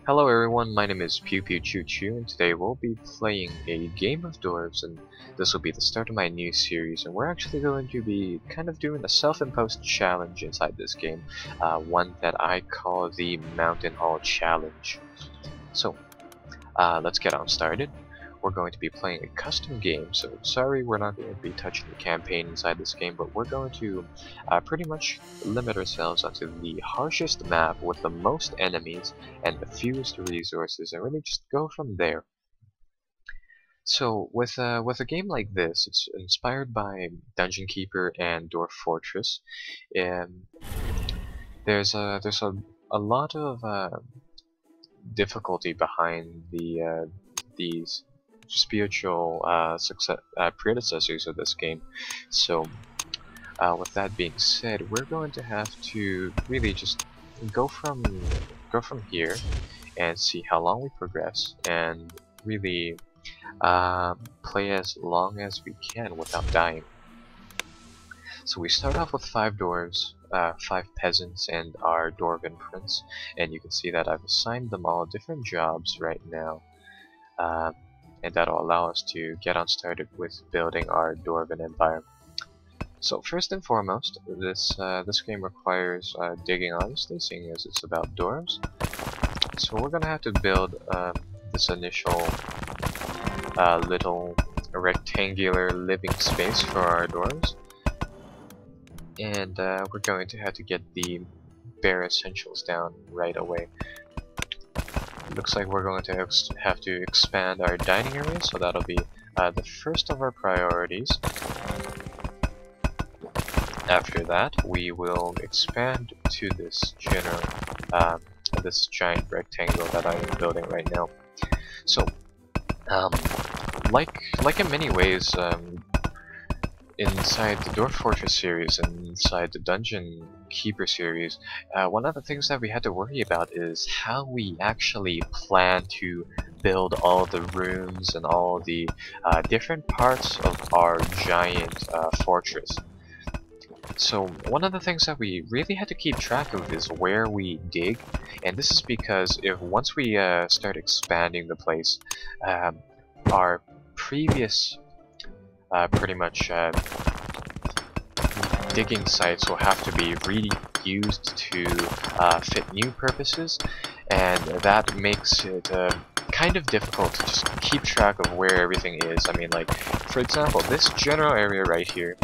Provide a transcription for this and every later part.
Hello everyone, my name is Pew Pew Choo Choo, and today we'll be playing a game of Dwarves, and this will be the start of my new series, and we're actually going to be kind of doing a self-imposed challenge inside this game, one that I call the Mountain Hall Challenge. So, let's get on started. We're going to be playing a custom game, so sorry we're not going to be touching the campaign inside this game, but we're going to pretty much limit ourselves onto the harshest map with the most enemies and the fewest resources, and really just go from there. So with a game like this, it's inspired by Dungeon Keeper and Dwarf Fortress, and there's a lot of difficulty behind these spiritual predecessors of this game. So with that being said, we're going to have to really just go from here and see how long we progress, and really play as long as we can without dying. So we start off with 5 dwarves, 5 peasants, and our dwarven prince, and you can see that I've assigned them all different jobs right now. And that'll allow us to get on started with building our dwarven empire. So first and foremost, this game requires digging, obviously, seeing as it's about dwarves. So we're gonna have to build this initial little rectangular living space for our dwarves, and we're going to have to get the bare essentials down right away. Looks like we're going to have to expand our dining area, so that'll be the first of our priorities. After that, we will expand to this this giant rectangle that I am building right now. So, like in many ways, inside the Dwarf Fortress series and inside the Dungeon Keeper series, one of the things that we had to worry about is how we actually plan to build all the rooms and all the different parts of our giant fortress. So one of the things that we really had to keep track of is where we dig, and this is because once we start expanding the place, our previous pretty much digging sites will have to be reused to fit new purposes, and that makes it kind of difficult to just keep track of where everything is. I mean, like, for example, this general area right here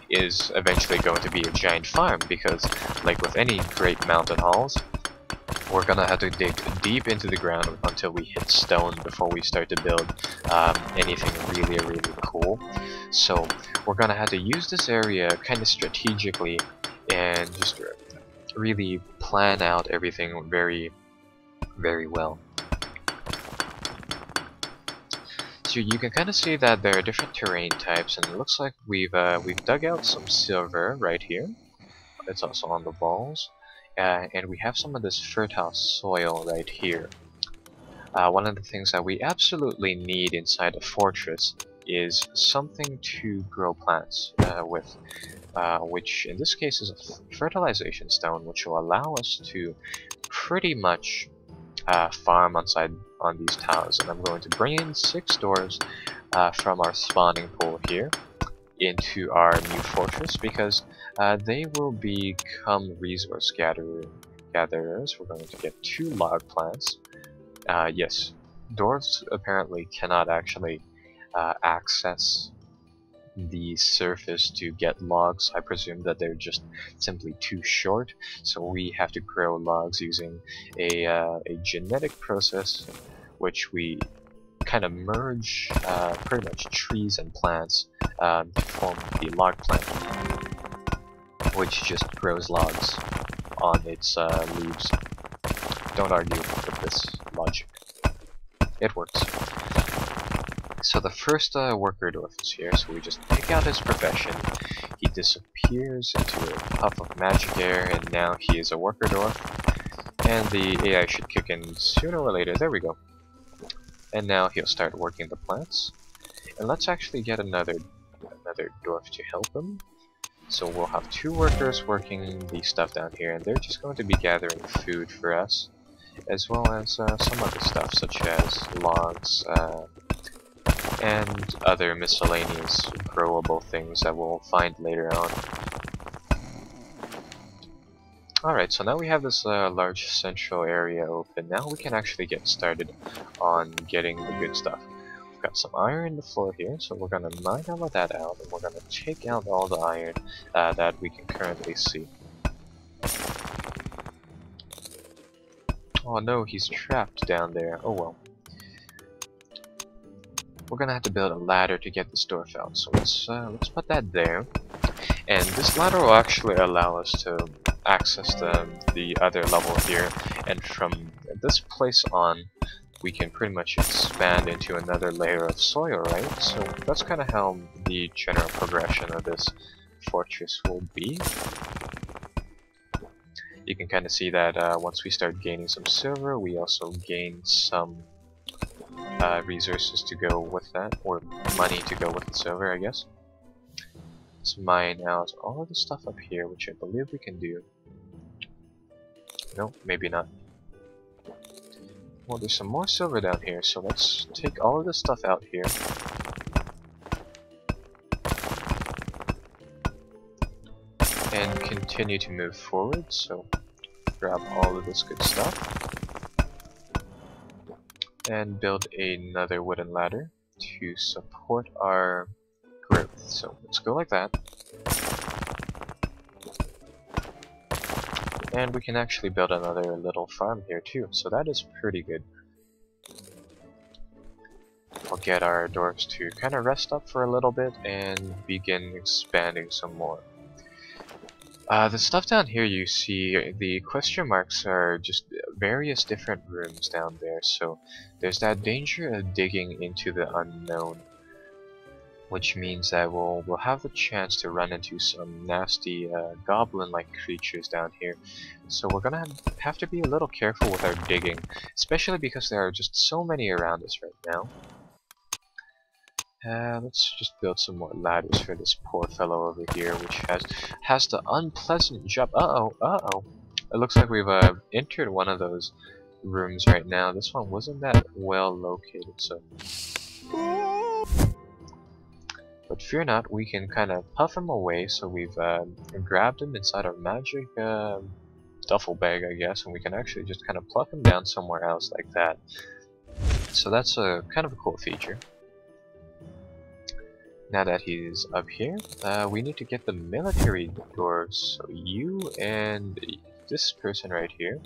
is eventually going to be a giant farm, because, like with any great mountain halls, we're gonna have to dig deep into the ground until we hit stone before we start to build anything really cool. So we're gonna have to use this area kind of strategically and just really plan out everything very well. So you can kind of see that there are different terrain types, and it looks like we've dug out some silver right here. It's also on the walls. And we have some of this fertile soil right here. One of the things that we absolutely need inside a fortress is something to grow plants with, which in this case is a fertilization stone, which will allow us to pretty much farm on these tiles. And I'm going to bring in 6 dwarves from our spawning pool here into our new fortress, because they will become resource gatherers. We're going to get 2 log plants. Yes, dwarves apparently cannot actually access the surface to get logs. I presume that they're just simply too short, so we have to grow logs using a genetic process, which we kind of merge pretty much trees and plants to form the log plant, which just grows logs on its leaves. Don't argue with this logic. It works. So the first worker dwarf is here, so we just pick out his profession. He disappears into a puff of magic air, and now he is a worker dwarf. And the AI should kick in sooner or later. There we go. And now he'll start working the plants. And let's actually get another dwarf to help him. So we'll have 2 workers working the stuff down here, and they're just going to be gathering food for us. as well as some other stuff such as logs and other miscellaneous growable things that we'll find later on. Alright, so now we have this large central area open. Now we can actually get started on getting the good stuff. We've got some iron in the floor here, so we're going to mine all of that out, and we're going to take out all the iron that we can currently see. Oh no, he's trapped down there. Oh well. We're going to have to build a ladder to get this dwarf out, so let's put that there. And this ladder will actually allow us to access the other level here, and from this place on we can pretty much expand into another layer of soil, right? So that's kind of how the general progression of this fortress will be. You can kind of see that once we start gaining some silver, we also gain some resources to go with that, or money to go with the silver, I guess. Let's mine out all of the stuff up here, which I believe we can do. No, maybe not. Well, there's some more silver down here, so let's take all of this stuff out here. And continue to move forward, so grab all of this good stuff. And build another wooden ladder to support our growth. So let's go like that. And we can actually build another little farm here too, so that is pretty good. We'll get our dwarves to kind of rest up for a little bit and begin expanding some more. The stuff down here you see, the question marks are just various different rooms down there, so there's that danger of digging into the unknown, which means that we'll have the chance to run into some nasty goblin-like creatures down here. So we're gonna have to be a little careful with our digging, especially because there are just so many around us right now. Let's just build some more ladders for this poor fellow over here, which has the unpleasant job. Uh-oh. It looks like we've entered one of those rooms right now. This one wasn't that well located, so... But fear not, we can kind of puff him away, so we've grabbed him inside our magic duffel bag, I guess, and we can actually just kind of pluck him down somewhere else like that. So that's a kind of a cool feature. Now that he's up here, we need to get the military dwarves, so you and this person right here.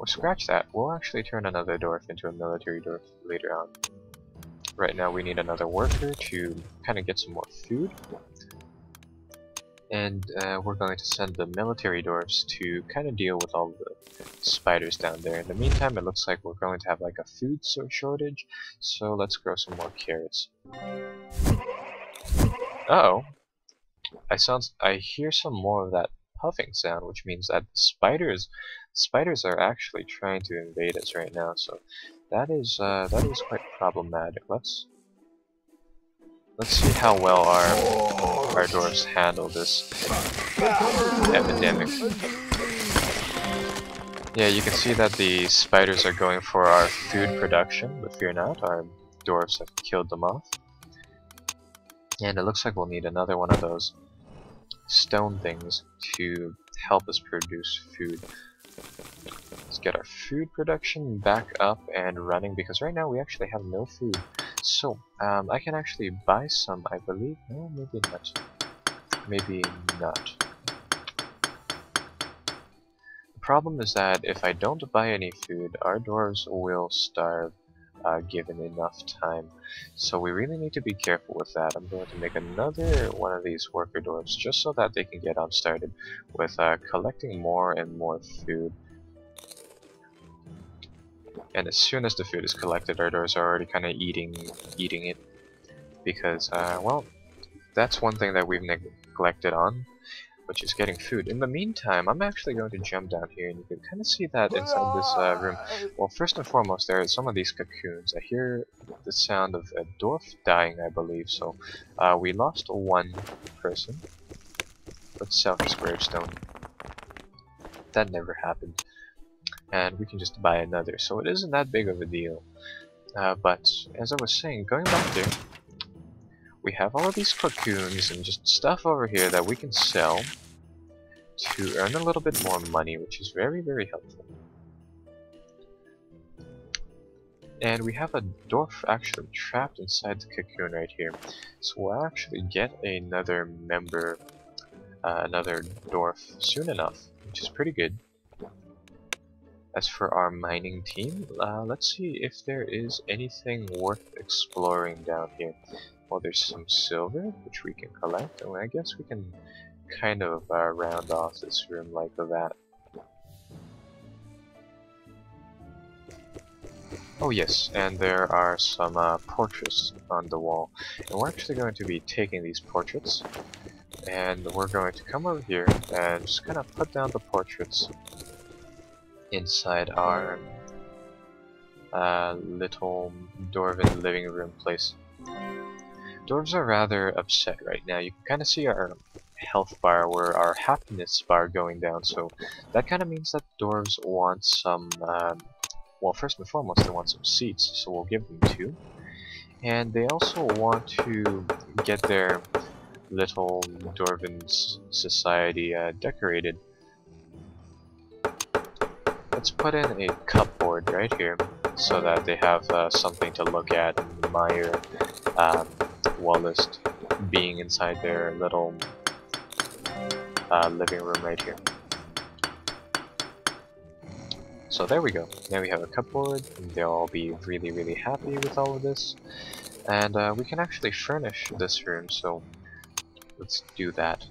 Or scratch that, we'll actually turn another dwarf into a military dwarf later on. Right now we need another worker to kind of get some more food. And we're going to send the military dwarves to kind of deal with all the spiders down there. In the meantime, it looks like we're going to have like a food shortage, so let's grow some more carrots. Uh-oh. I hear some more of that puffing sound, which means that spiders are actually trying to invade us right now, so that is quite problematic. Let's see how well our dwarves handle this epidemic. Yeah, you can see that the spiders are going for our food production, but fear not, our dwarves have killed them off. And it looks like we'll need another one of those stone things to help us produce food. Let's get our food production back up and running, because right now we actually have no food. So, I can actually buy some, I believe. No, maybe not. Maybe not. The problem is that if I don't buy any food, our dwarves will starve given enough time. So we really need to be careful with that. I'm going to make another one of these worker dwarves just so that they can get on started with collecting more and more food. And as soon as the food is collected, our dwarves are already kind of eating it, because well, that's one thing that we've neglected on, which is getting food. In the meantime, I'm actually going to jump down here, and you can kind of see that inside this room. Well, first and foremost, there are some of these cocoons. I hear the sound of a dwarf dying, I believe. So we lost one person. Let's sell his gravestone. That never happened. and we can just buy another, so it isn't that big of a deal. But as I was saying, going back there, we have all of these cocoons and just stuff over here that we can sell to earn a little bit more money, which is very, very helpful. And we have a dwarf actually trapped inside the cocoon right here, so we'll actually get another member, another dwarf soon enough, which is pretty good. As for our mining team, let's see if there is anything worth exploring down here. Well, there's some silver, which we can collect, and I guess we can kind of round off this room like that. Oh yes, and there are some portraits on the wall, and we're actually going to be taking these portraits, and we're going to come over here and just kind of put down the portraits inside our little dwarven living room place. Dwarves are rather upset right now. You can kind of see our health bar or our happiness bar going down, so that kind of means that dwarves want some, well, first and foremost they want some seats, so we'll give them 2. And they also want to get their little dwarven society decorated. Let's put in a cupboard right here so that they have something to look at and admire whilst being inside their little living room right here. So there we go. Now we have a cupboard, and they'll all be really, really happy with all of this. And we can actually furnish this room, so let's do that.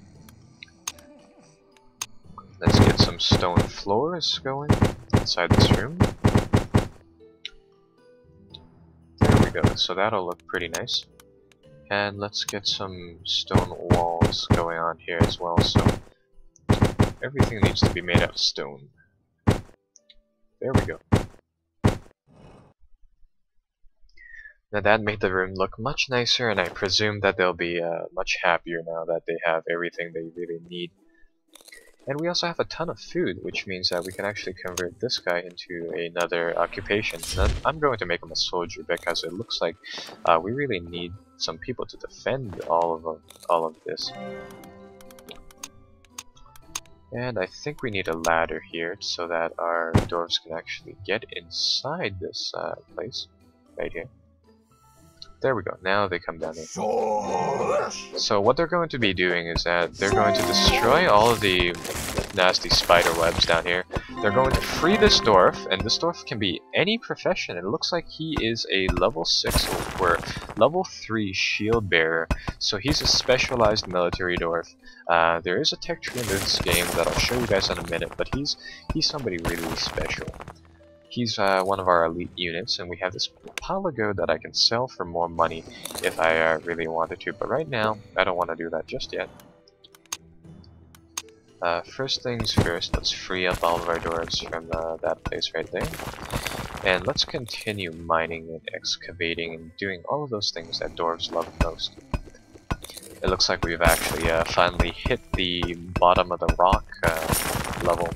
Let's get some stone floors going inside this room. There we go, so that'll look pretty nice. And let's get some stone walls going on here as well, so everything needs to be made out of stone. There we go. Now that made the room look much nicer, and I presume that they'll be much happier now that they have everything they really need. And we also have a ton of food, which means that we can actually convert this guy into another occupation. And I'm going to make him a soldier because it looks like we really need some people to defend all of this. And I think we need a ladder here so that our dwarves can actually get inside this place right here. There we go. Now they come down here. So what they're going to be doing is that they're going to destroy all of the nasty spider webs down here. They're going to free this dwarf, and this dwarf can be any profession. It looks like he is a level 6 or level 3 shield bearer, so he's a specialized military dwarf. There is a tech tree in this game that I'll show you guys in a minute, but he's somebody really special. He's one of our elite units, and we have this pile of gold that I can sell for more money if I really wanted to, but right now I don't want to do that just yet. First things first, let's free up all of our dwarves from that place right there. And let's continue mining and excavating and doing all of those things that dwarves love most. It looks like we've actually finally hit the bottom of the rock level,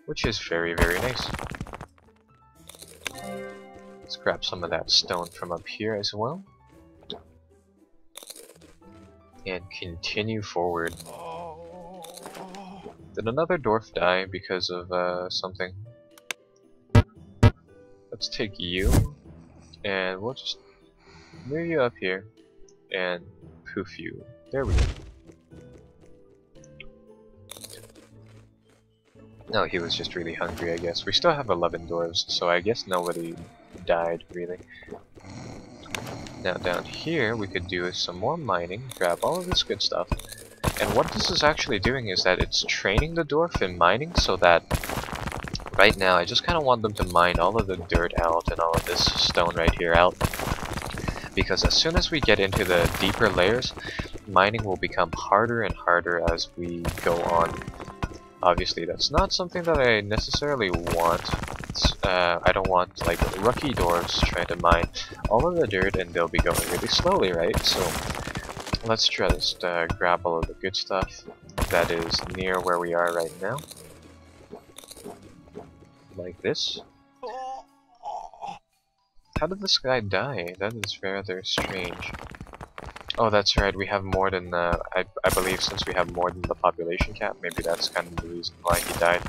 which is very, very nice. Let's grab some of that stone from up here as well. And continue forward. Did another dwarf die because of something? Let's take you, and we'll just move you up here and poof you. There we go. No, he was just really hungry, I guess. We still have 11 dwarves, so I guess nobody died, really. Now down here, we could do some more mining, grab all of this good stuff. And what this is actually doing is that it's training the dwarf in mining, so that right now I just kind of want them to mine all of the dirt out and all of this stone right here out. Because as soon as we get into the deeper layers, mining will become harder and harder as we go on. Obviously, that's not something that I necessarily want. I don't want like rookie dwarves trying to mine all of the dirt and they'll be going really slowly, right? So let's just grab all of the good stuff that is near where we are right now. like this. How did this guy die? That is rather strange. Oh, that's right, we have more than, I believe since we have more than the population cap, maybe that's kind of the reason why he died.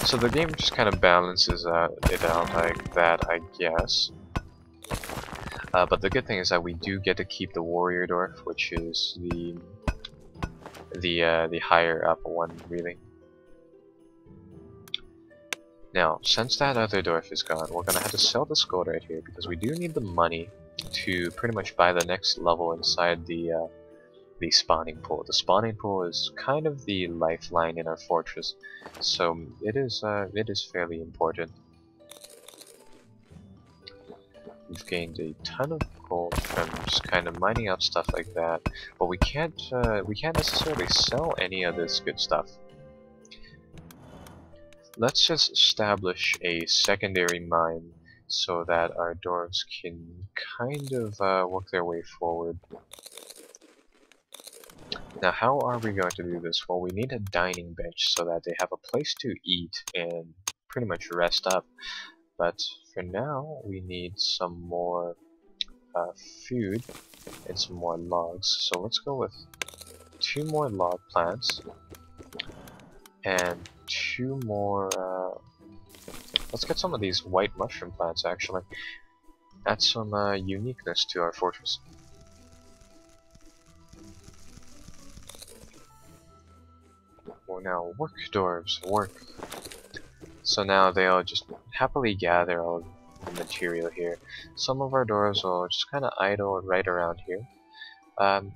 So the game just kind of balances it out like that, I guess. But the good thing is that we do get to keep the warrior dwarf, which is the higher up one, really. Now, since that other dwarf is gone, we're gonna have to sell this gold right here because we do need the money to pretty much buy the next level inside the spawning pool. The spawning pool is kind of the lifeline in our fortress, so it is fairly important. We've gained a ton of gold from just kind of mining up stuff like that, but we can't necessarily sell any of this good stuff. Let's just establish a secondary mine so that our dwarves can kind of work their way forward. Now, how are we going to do this? Well, we need a dining bench so that they have a place to eat and pretty much rest up. But for now, we need some more food and some more logs. So let's go with 2 more log plants and 2 more. Let's get some of these white mushroom plants actually. Add some uniqueness to our fortress. Well, now work, dwarves, work. So now they'll just happily gather all the material here. Some of our dwarves will just kind of idle right around here.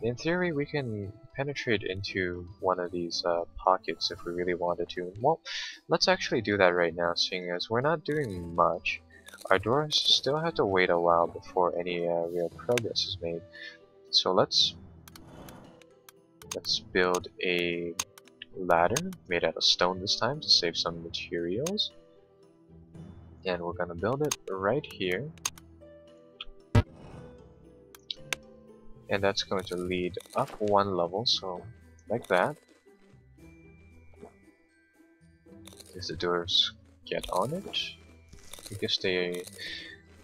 In theory, we can penetrate into one of these pockets if we really wanted to. Well, let's actually do that right now, seeing as we're not doing much. Our dwarves still have to wait a while before any real progress is made. So let's build a ladder made out of stone this time to save some materials. And we're gonna build it right here. And that's going to lead up 1 level, so like that. Does the dwarves get on it?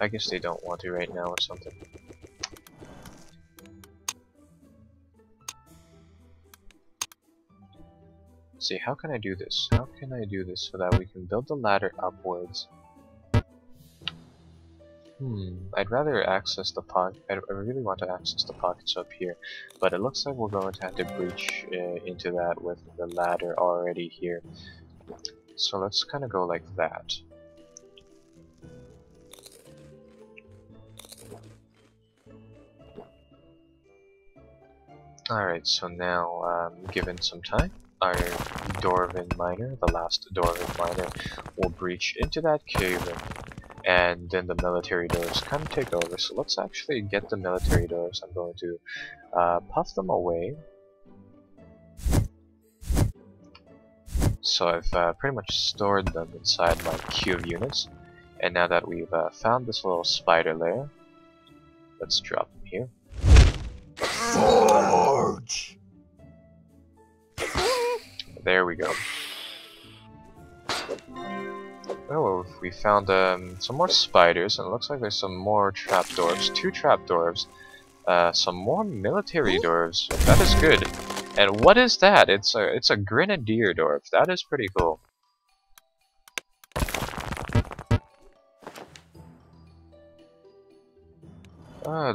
I guess they don't want to right now or something. See, how can I do this? How can I do this so that we can build the ladder upwards? I'd rather access the pocket. I really want to access the pockets up here, but it looks like we're going to have to breach into that with the ladder already here. So let's kind of go like that. Alright, so now, given some time, our dwarven miner, the last dwarven miner, will breach into that cave and then the military dwarves kind of take over. So let's actually get the military dwarves. I'm going to puff them away. So I've pretty much stored them inside my queue of units. And now that we've found this little spider lair, let's drop them here. Forge! There we go. Oh, we found some more spiders, and it looks like there's some more trap dwarves. 2 trap dwarves. Some more military dwarves. That is good. And what is that? It's a grenadier dwarf. That is pretty cool.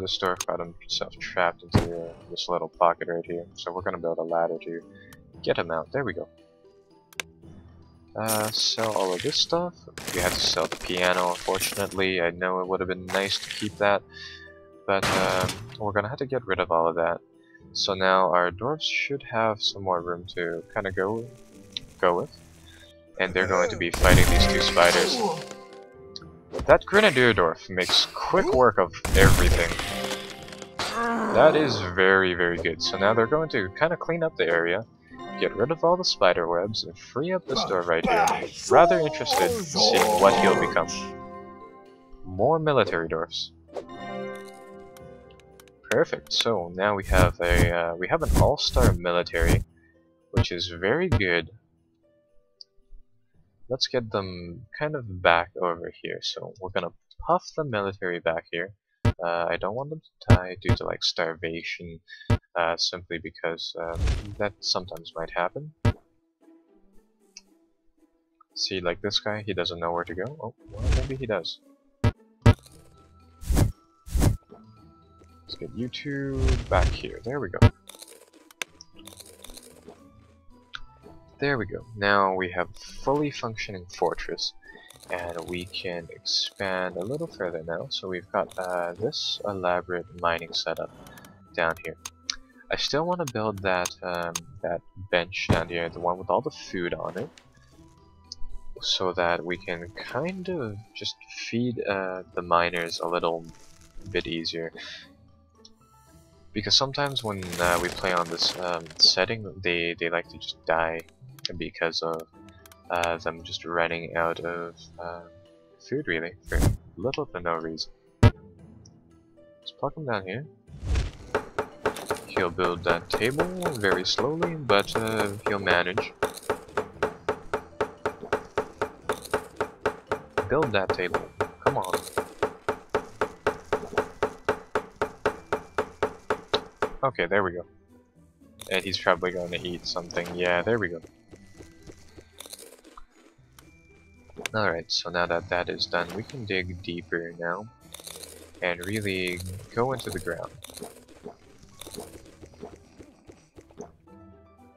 This dwarf got himself trapped into this little pocket right here. So we're gonna build a ladder to get him out. There we go. Sell all of this stuff. We had to sell the piano, unfortunately. I know it would have been nice to keep that, but we're gonna have to get rid of all of that. So now our dwarves should have some more room to kind of go with, and they're going to be fighting these 2 spiders. That grenadier dwarf makes quick work of everything. That is very, very good. So now they're going to kind of clean up the area, get rid of all the spider webs, and free up this door right here. Rather interested in seeing what he'll become. More military dwarfs. Perfect. So now we have an all-star military, which is very good. let's get them kind of back over here. So we're gonna puff the military back here. I don't want them to die due to like starvation, simply because that sometimes might happen. See, like this guy, he doesn't know where to go. Oh, well, maybe he does. Let's get you two back here. There we go. There we go. Now we have fully functioning fortress, and we can expand a little further now. So we've got this elaborate mining setup down here. I still want to build that that bench down here, the one with all the food on it, so that we can kind of just feed the miners a little bit easier. Because sometimes when we play on this setting, they like to just die because of them just running out of food, really, for little to no reason. Let's plug him down here. He'll build that table very slowly, but he'll manage. Build that table. Come on. Okay, there we go. And he's probably going to eat something. Yeah, there we go. Alright, so now that that is done, we can dig deeper now and really go into the ground.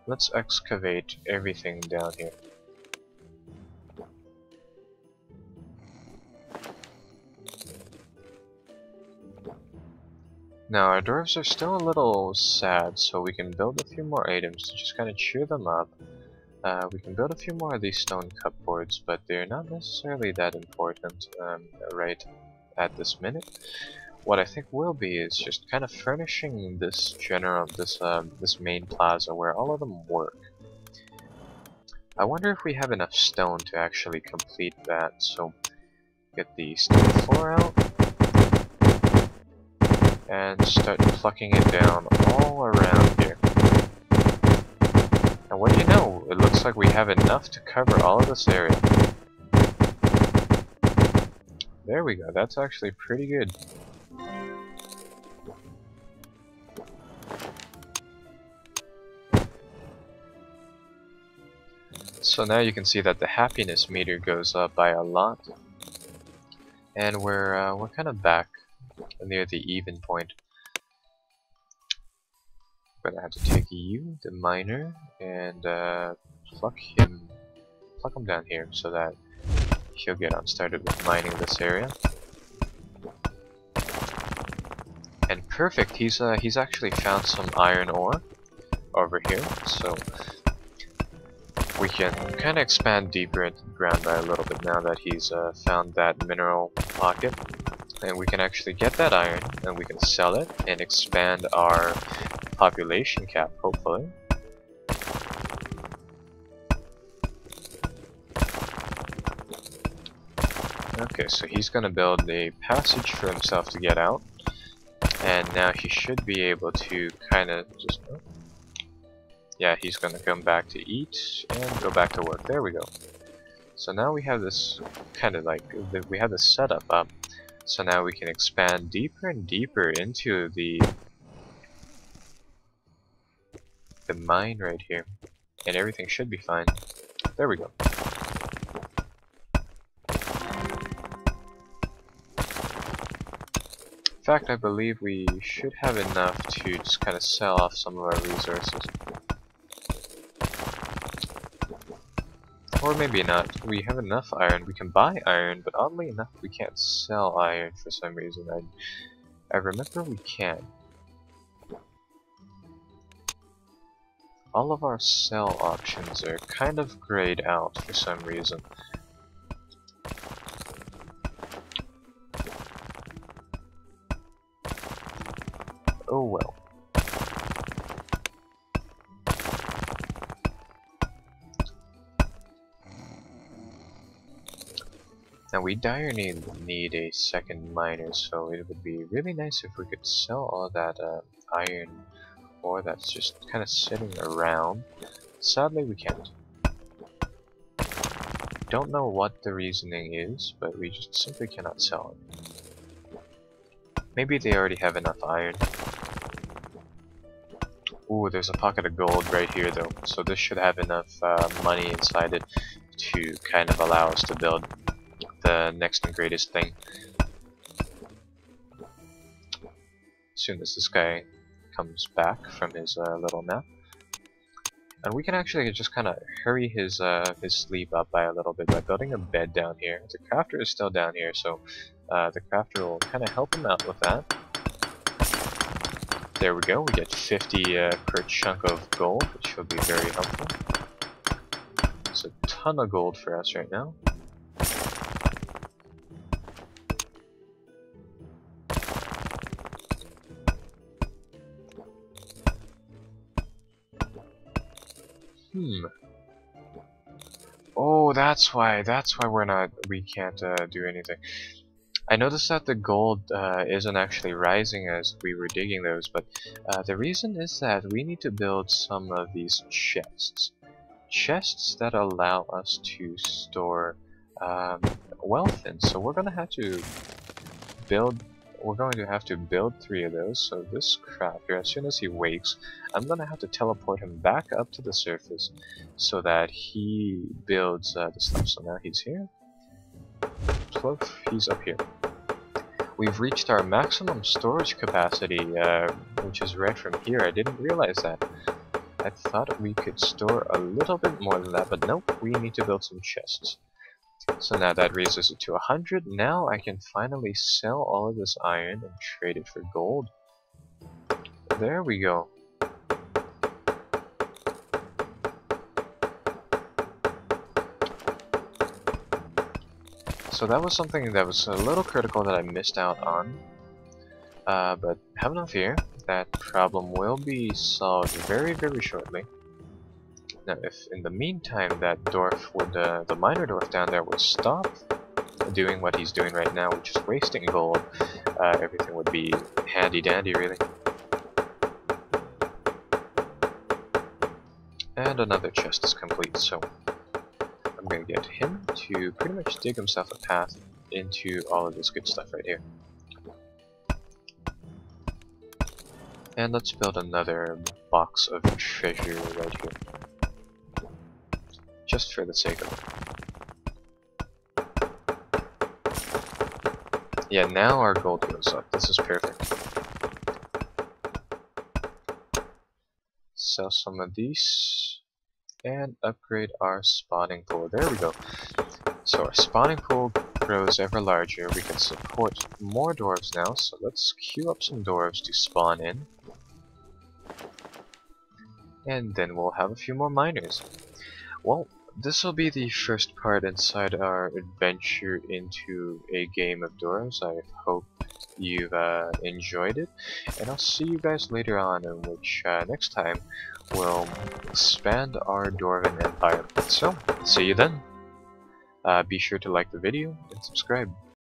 Let's excavate everything down here. Now our dwarves are still a little sad, so we can build a few more items to just kind of cheer them up. We can build a few more of these stone cupboards, but they're not necessarily that important right at this minute. What I think will be is just kind of furnishing this this main plaza where all of them work. I wonder if we have enough stone to actually complete that. So get the stone floor out and start plucking it down all around here. And what do you know? It looks like we have enough to cover all of this area. There we go. That's actually pretty good. So now you can see that the happiness meter goes up by a lot, and we're kind of back near the even point. I'm gonna have to take you, the miner, and pluck him down here so that he'll get on started with mining this area. And perfect, he's actually found some iron ore over here, so we can kind of expand deeper into the ground by a little bit now that he's found that mineral pocket. And we can actually get that iron, and we can sell it and expand our population cap, hopefully. Okay, so he's gonna build a passage for himself to get out, and now he should be able to kind of just... yeah, he's gonna come back to eat and go back to work. There we go. So now we have this kind of like, we have this setup up. So now we can expand deeper and deeper into the mine right here, and everything should be fine. There we go. In fact, I believe we should have enough to just kind of sell off some of our resources. Or maybe not. We have enough iron. We can buy iron, but oddly enough, we can't sell iron for some reason. I remember we can. All of our sell options are kind of grayed out for some reason. Oh well. Now we dire need a second miner, so it would be really nice if we could sell all that iron ore that's just kind of sitting around. Sadly we can't. don't know what the reasoning is, but we just simply cannot sell it. Maybe they already have enough iron. Ooh, there's a pocket of gold right here though, so this should have enough money inside it to kind of allow us to build the next and greatest thing. As soon as this guy comes back from his little nap. And we can actually just kind of hurry his sleep up by a little bit by building a bed down here. The crafter is still down here, so the crafter will kind of help him out with that. There we go, we get 50 per chunk of gold, which will be very helpful. It's a ton of gold for us right now. Oh, that's why we can't do anything. I noticed that the gold isn't actually rising as we were digging those, but the reason is that we need to build some of these chests. Chests that allow us to store wealth in. So we're going to have to build 3 of those. So this crafter, as soon as he wakes, I'm going to have to teleport him back up to the surface so that he builds the stuff. So now he's here. Ploof, he's up here. We've reached our maximum storage capacity, which is right from here. I didn't realize that. I thought we could store a little bit more than that, but nope, we need to build some chests. So now that raises it to 100. Now I can finally sell all of this iron and trade it for gold. There we go. So that was something that was a little critical that I missed out on. But have no fear, that problem will be solved very, very shortly. Now, if in the meantime that dwarf would, the miner dwarf down there would stop doing what he's doing right now, which is wasting gold, everything would be handy dandy, really. And another chest is complete, so I'm gonna get him to pretty much dig himself a path into all of this good stuff right here. And let's build another box of treasure right here. Just for the sake of it. Yeah, now our gold goes up. This is perfect. Sell some of these and upgrade our spawning pool. There we go. So our spawning pool grows ever larger. We can support more dwarves now, so let's queue up some dwarves to spawn in. And then we'll have a few more miners. Well, this will be the first part inside our adventure into a game of Dwarves. I hope you've enjoyed it, and I'll see you guys later on, in which next time we'll expand our Dwarven Empire. So, see you then. Be sure to like the video and subscribe.